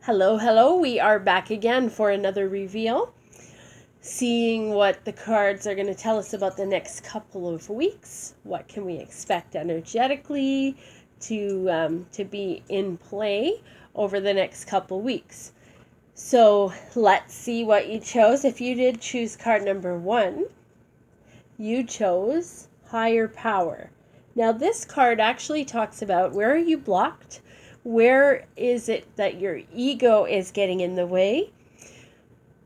Hello, hello. We are back again for another reveal, seeing what the cards are going to tell us about the next couple of weeks. What can we expect energetically to be in play over the next couple weeks? So let's see what you chose. If you did choose card number 1, you chose higher power. Now this card actually talks about where are you blocked? Where is it that your ego is getting in the way?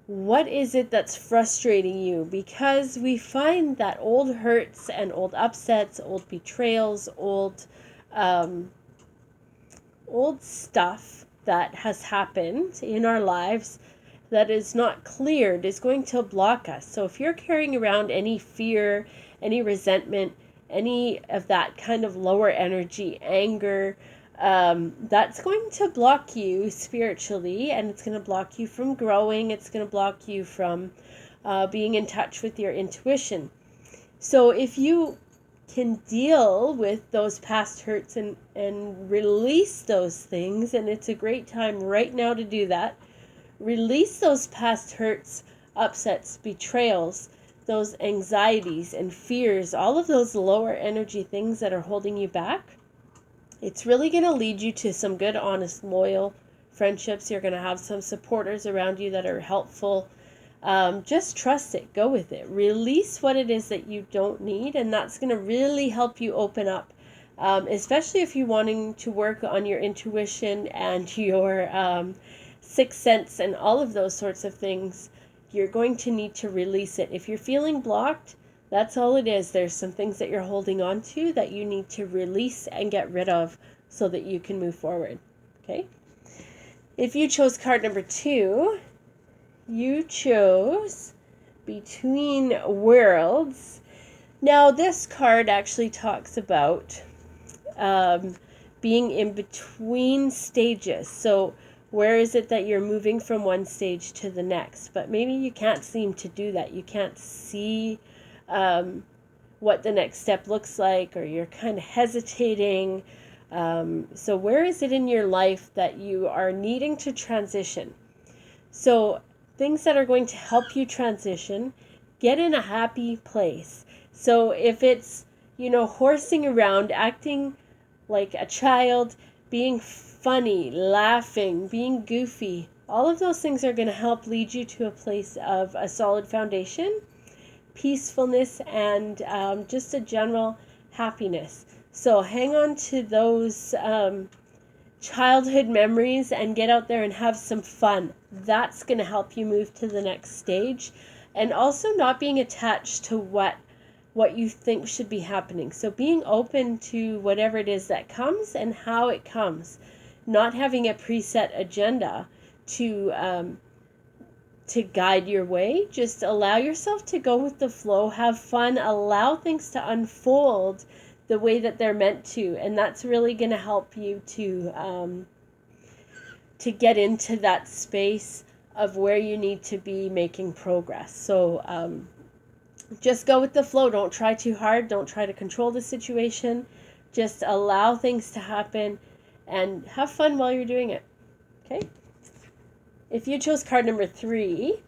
What is it that's frustrating you? Because we find that old hurts and old upsets, old betrayals, old stuff that has happened in our lives that is not cleared is going to block us. So if you're carrying around any fear, any resentment, any of that kind of lower energy, anger, that's going to block you spiritually, and it's going to block you from growing. It's going to block you from being in touch with your intuition. So if you can deal with those past hurts and release those things, and it's a great time right now to do that, release those past hurts, upsets, betrayals, those anxieties and fears, all of those lower energy things that are holding you back. It's really going to lead you to some good, honest, loyal friendships. You're going to have some supporters around you that are helpful. Just trust it. Go with it. Release what it is that you don't need, and that's going to really help you open up, especially if you're wanting to work on your intuition and your sixth sense and all of those sorts of things. You're going to need to release it. If you're feeling blocked, that's all it is. There's some things that you're holding on to that you need to release and get rid of so that you can move forward. Okay? If you chose card number 2, you chose Between Worlds. Now, this card actually talks about being in between stages. So where is it that you're moving from one stage to the next? But maybe you can't seem to do that. You can't see what the next step looks like, or you're kind of hesitating. So where is it in your life that you are needing to transition? So things that are going to help you transition, get in a happy place. So if it's, horsing around, acting like a child, being funny, laughing, being goofy, all of those things are going to help lead you to a place of a solid foundation, peacefulness, and just a general happiness. So hang on to those childhood memories and get out there and have some fun. That's going to help you move to the next stage. And also not being attached to what you think should be happening. So being open to whatever it is that comes and how it comes. Not having a preset agenda to guide your way. Just allow yourself to go with the flow, have fun, allow things to unfold the way that they're meant to, and that's really going to help you to get into that space of where you need to be making progress. So just go with the flow. Don't try too hard. Don't try to control the situation. Just allow things to happen and have fun while you're doing it. Okay? If you chose card number 3,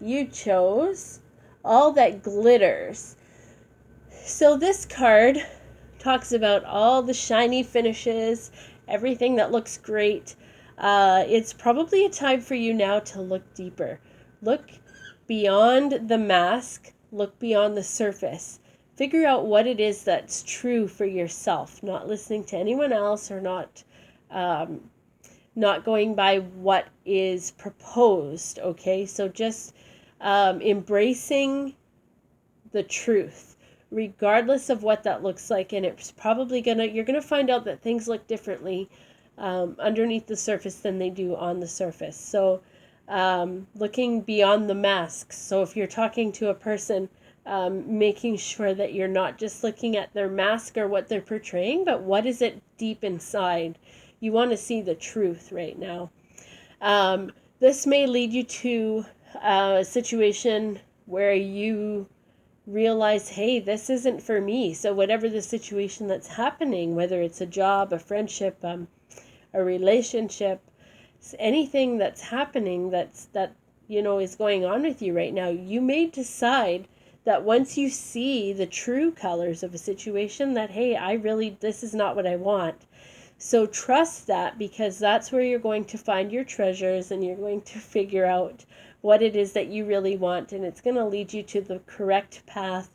you chose All That Glitters. So this card talks about all the shiny finishes, everything that looks great. It's probably a time for you now to look deeper. Look beyond the mask. Look beyond the surface. Figure out what it is that's true for yourself, not listening to anyone else, or not going by what is proposed, okay? So just embracing the truth, regardless of what that looks like. And it's probably you're gonna find out that things look differently underneath the surface than they do on the surface. So looking beyond the masks. So if you're talking to a person, making sure that you're not just looking at their mask or what they're portraying, but what is it deep inside. You want to see the truth right now. This may lead you to a situation where you realize, hey, this isn't for me. So whatever the situation that's happening, whether it's a job, a friendship, a relationship, anything that's happening that is going on with you right now, you may decide that once you see the true colors of a situation, that, hey, this is not what I want. So trust that, because that's where you're going to find your treasures, and you're going to figure out what it is that you really want, and it's going to lead you to the correct path,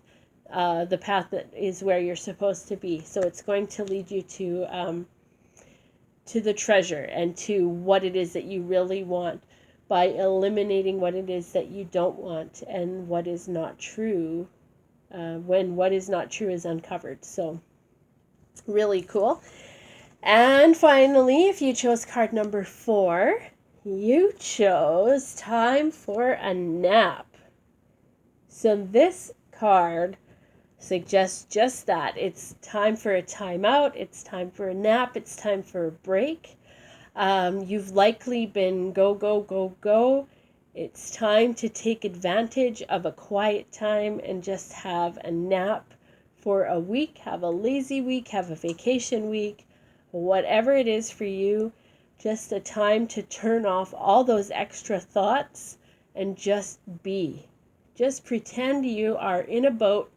the path that is where you're supposed to be. So it's going to lead you to the treasure and to what it is that you really want, by eliminating what it is that you don't want and what is not true, when what is not true is uncovered. So really cool. And finally, if you chose card number 4, you chose time for a nap. So this card suggests just that. It's time for a timeout. It's time for a nap. It's time for a break. You've likely been go, go, go, go. It's time to take advantage of a quiet time and just have a nap for a week. Have a lazy week, have a vacation week, whatever it is for you. Just a time to turn off all those extra thoughts and just be. Just pretend you are in a boat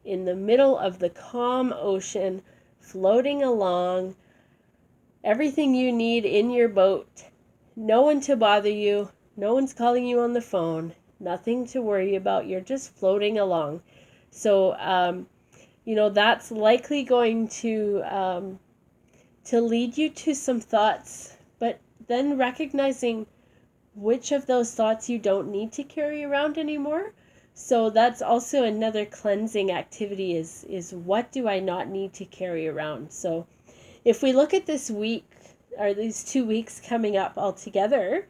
in the middle of the calm ocean, floating along. Everything you need in your boat. No one to bother you. No one's calling you on the phone. Nothing to worry about. You're just floating along. So, that's likely going to lead you to some thoughts, but then recognizing which of those thoughts you don't need to carry around anymore. So that's also another cleansing activity, is what do I not need to carry around? So if we look at this week, or these 2 weeks coming up all together,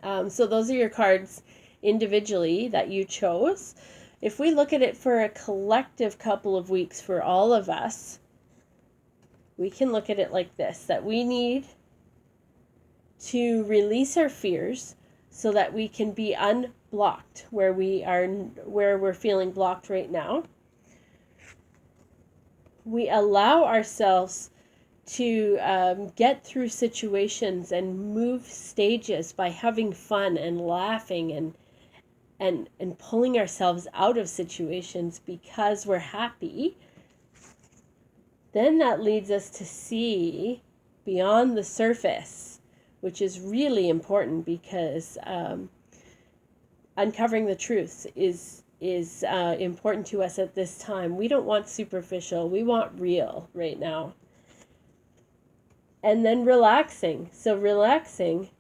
so those are your cards individually that you chose. If we look at it for a collective couple of weeks for all of us, we can look at it like this, that we need to release our fears so that we can be unblocked where we're feeling blocked right now. We allow ourselves to get through situations and move stages by having fun and laughing and pulling ourselves out of situations because we're happy. Then that leads us to see beyond the surface, which is really important, because uncovering the truth is important to us at this time. We don't want superficial. We want real right now. And then relaxing. So relaxing,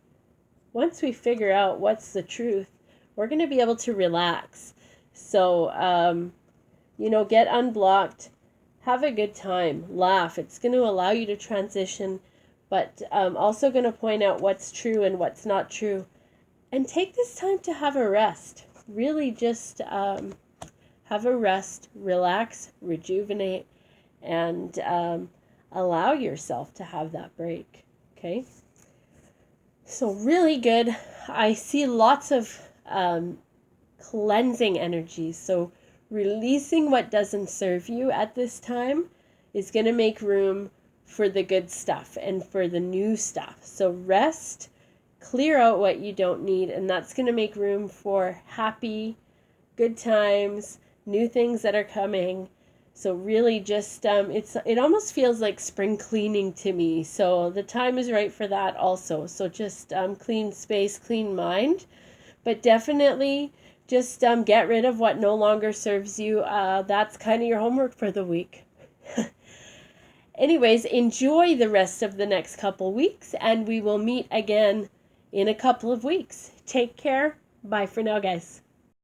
once we figure out what's the truth, we're going to be able to relax. So, get unblocked, have a good time, laugh. It's going to allow you to transition, but also going to point out what's true and what's not true. And take this time to have a rest. Really just have a rest, relax, rejuvenate, and allow yourself to have that break. Okay? So really good. I see lots of cleansing energies. So releasing what doesn't serve you at this time is going to make room for the good stuff and for the new stuff. So rest, clear out what you don't need, and that's going to make room for happy, good times, new things that are coming. So really just, it almost feels like spring cleaning to me. So the time is right for that also. So just clean space, clean mind, but definitely just get rid of what no longer serves you. That's kind of your homework for the week. Anyways, enjoy the rest of the next couple weeks, and we will meet again in a couple of weeks. Take care. Bye for now, guys.